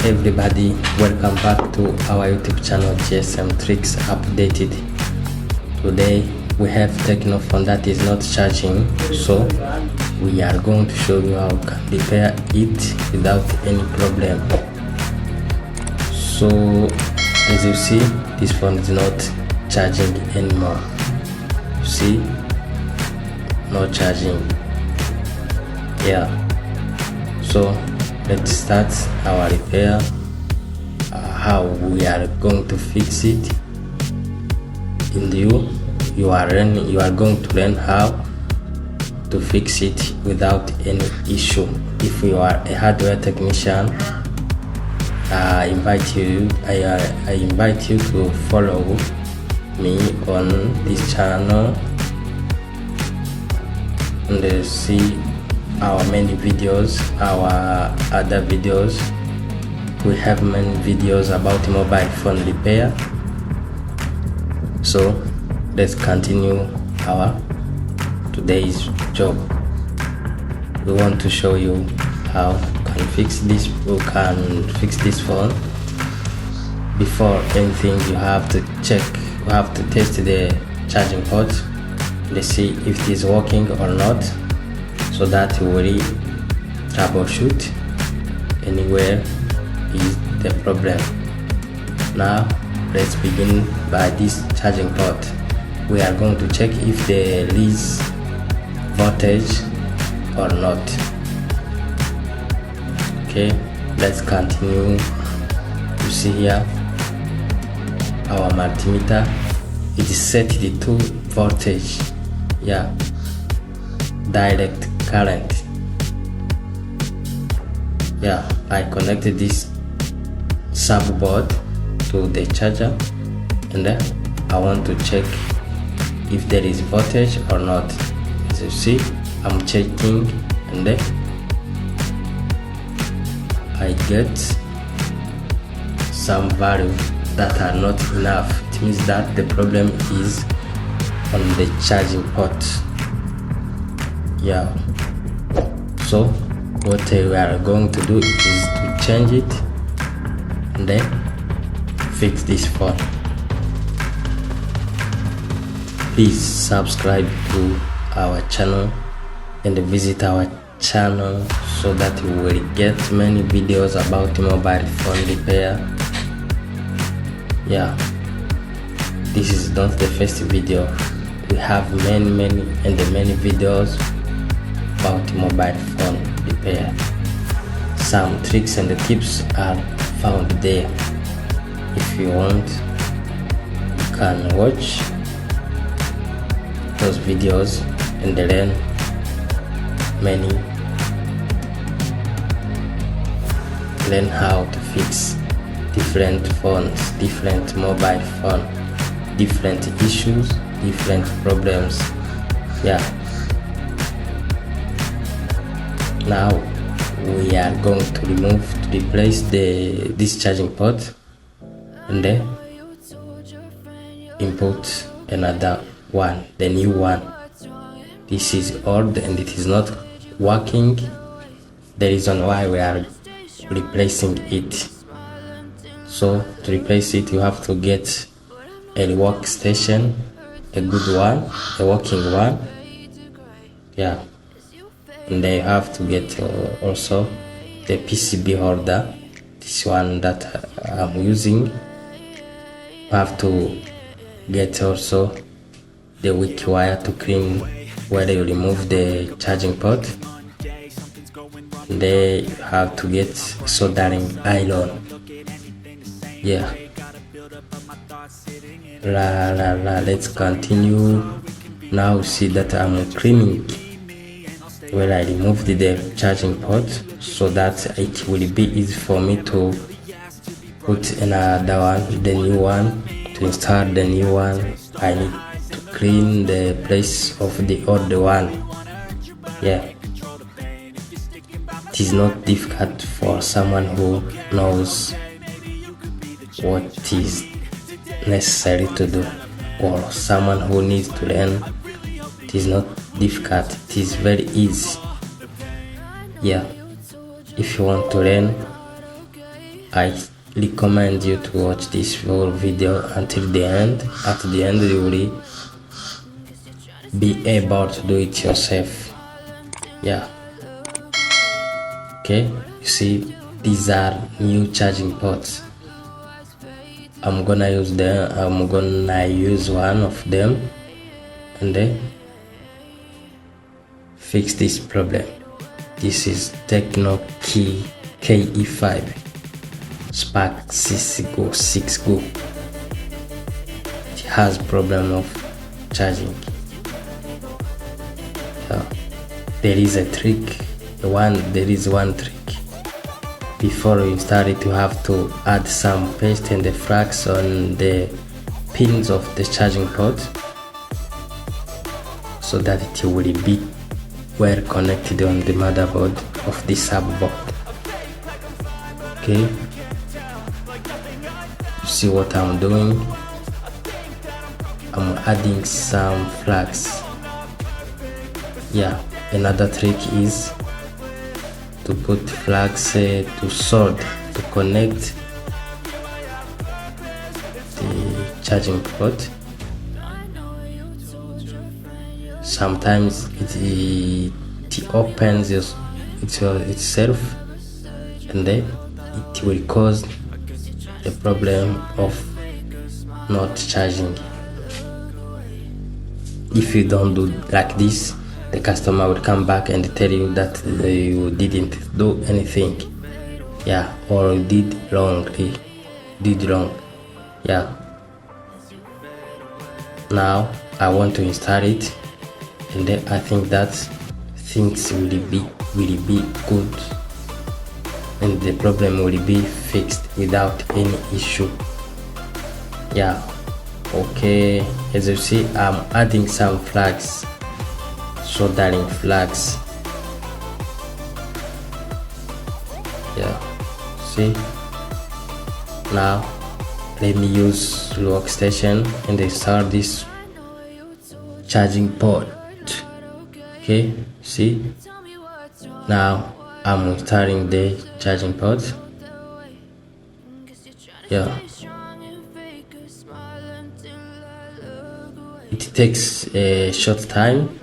everybody, welcome back to our YouTube channel GSM Tricks Updated. Today we have tecno phone that is not charging, so we are going to show you how you can repair it without any problem. So as you see, this phone is not charging anymore. You see, no charging. Yeah, so let's start our repair. How we are going to fix it. In you are going to learn how to fix it without any issue. If you are a hardware technician, I invite you to follow me on this channel and see our many videos, our other videos. We have many videos about mobile phone repair. So let's continue our today's job. We want to show you how you can fix this phone. Before anything, you have to test the charging port. Let's see if it is working or not, so that you will troubleshoot anywhere is the problem. Now let's begin by this charging port. We are going to check if there is voltage or not. Okay, let's continue. You see here our multimeter, it is set to voltage. Yeah, direct current. Yeah, I connected this subboard to the charger, and then I want to check if there is voltage or not. As you see, I'm checking, and then I get some value that are not enough. It means that the problem is on the charging port. Yeah, so what we are going to do is to change it and then fix this phone. Please subscribe to our channel and visit our channel so that you will get many videos about mobile phone repair. Yeah, this is not the first video. We have many videos about mobile phone repair. Some tricks and tips are found there. If you want, you can watch those videos and learn how to fix different phones, different mobile phone, different issues, different problems. Yeah, now we are going to replace this charging port and then input another one, the new one. This is old and it is not working. The reason why we are replacing it. So to replace it, you have to get a workstation, a good one, a working one. Yeah, and then you have to get also the PCB holder. This one that I'm using. You have to get also the weak wire to clean where you remove the charging port. And then you have to get soldering iron. Yeah, let's continue. Now see that I'm cleaning where I removed the charging port, so that it will be easy for me to put another one, the new one. To install the new one, I need to clean the place of the old one. Yeah, it is not difficult for someone who knows what is necessary to do, or someone who needs to learn. It is not difficult, it is very easy. Yeah, if you want to learn, I recommend you to watch this whole video until the end. At the end you will be able to do it yourself. Yeah, okay, you see these are new charging ports. I'm gonna use one of them and then fix this problem. This is Tecno KE5 Spark 6 Go. It has problem of charging. So there is one trick. Before you install it, you have to add some paste and the flags on the pins of the charging port so that it will be well connected on the motherboard of the subboard. Okay, you see what I'm doing? I'm adding some flags. Yeah, another trick is to put flags to solder to connect the charging port. Sometimes it opens itself and then it will cause the problem of not charging. If you don't do like this, the customer will come back and tell you that you didn't do anything, yeah, or did wrong. Yeah, now I want to install it and then I think that things will be good and the problem will be fixed without any issue. Yeah, okay, as you see, I'm adding some flags, soldering flags. Yeah, see, now let me use workstation and install this charging port. Okay, see, now I'm installing the charging port. Yeah, it takes a short time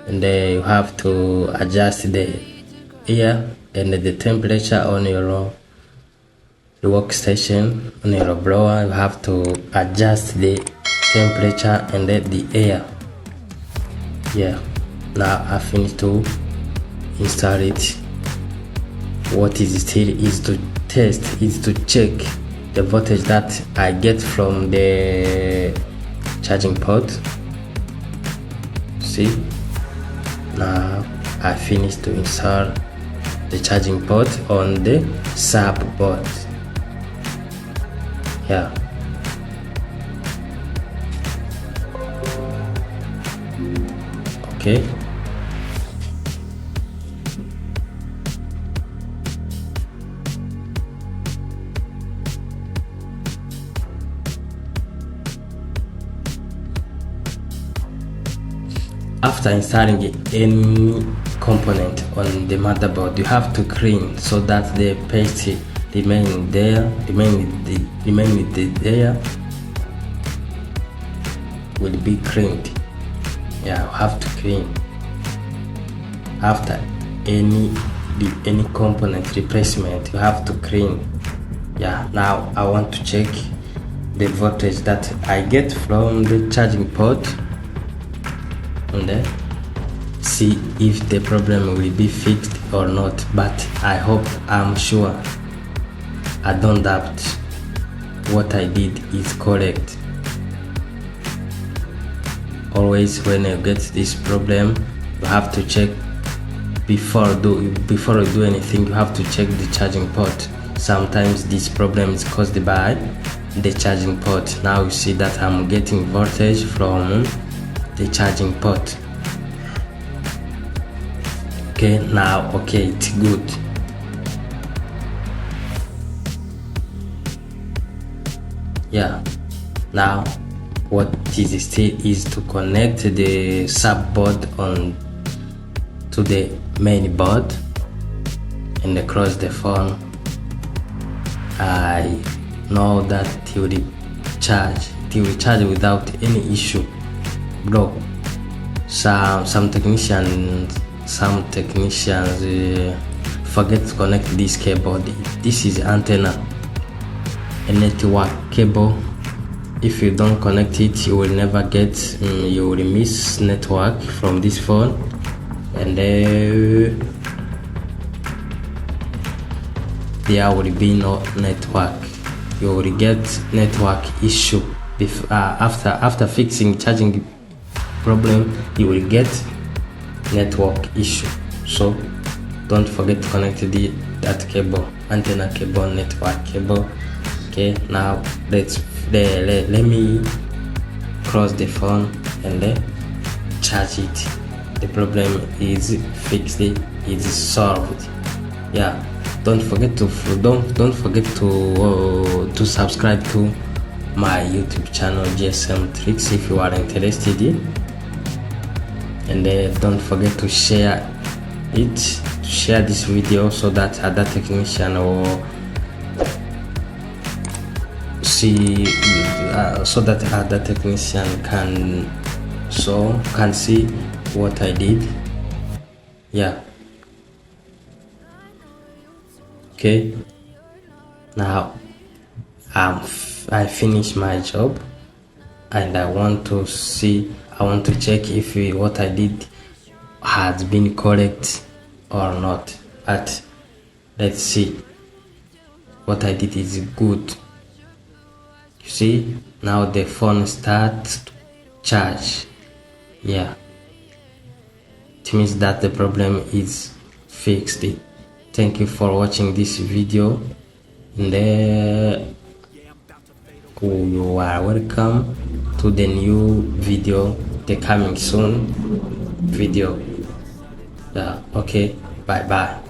and you have to adjust the air and the temperature on your workstation. On your blower you have to adjust the temperature and the air. Yeah, now I finished to install it. What is still is to test, is to check the voltage that I get from the charging port. See, now I finished to install the charging port on the subboard. Yeah, okay, after installing any component on the motherboard, you have to clean so that the paste remain there, will be cleaned. Yeah, you have to clean after any component replacement. You have to clean. Yeah, now I want to check the voltage that I get from the charging port and then see if the problem will be fixed or not. But I'm sure, I don't doubt what I did is correct. Always when you get this problem, you have to check before you do anything. You have to check the charging port. Sometimes this problem is caused by the charging port. Now you see that I'm getting voltage from the charging port. Okay, now okay, it's good. Yeah, now what is still is to connect the subboard on to the main board and across the phone. I know that it will charge without any issue, bro. Some technicians forget to connect this cable. This is antenna, a network cable. If you don't connect it, you will never get you will miss network from this phone, and there will be no network. You will get network issue. After fixing charging problem, you will get network issue. So don't forget to connect that cable, antenna cable, network cable. Okay, now let me cross the phone and charge it. The problem is fixed, it's solved. Yeah, don't forget to subscribe to my YouTube channel GSM Tricks if you are interested in, and don't forget to share this video so that other technician will see, so that other technician can see what I did. Yeah, okay, now I finished my job, and I want to check if what I did has been correct or not. But let's see, what I did is good. You see, now the phone starts to charge. Yeah, it means that the problem is fixed. Thank you for watching this video, and you are welcome to the new video, the coming soon video. Yeah, okay, bye bye.